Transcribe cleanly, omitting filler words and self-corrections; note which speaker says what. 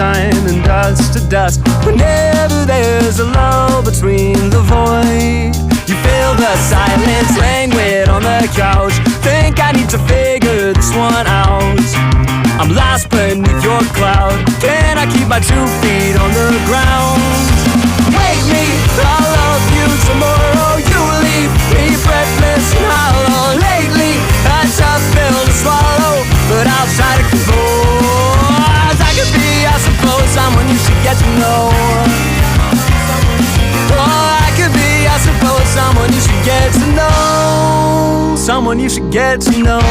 Speaker 1: time and dust to dust. Whenever there's a lull between the void, you feel the silence languid on the couch. Think I need to figure this one out. I'm lost beneath your cloud. Can I keep my 2 feet on the ground? Wake me, I'll love you tomorrow. You leave me breathless and hollow. Lately, a tough pill to swallow, but I'll try to compose. I could be, I suppose, someone you should get to know. Oh, I could be, I suppose, someone you should get to know. Someone you should get to know.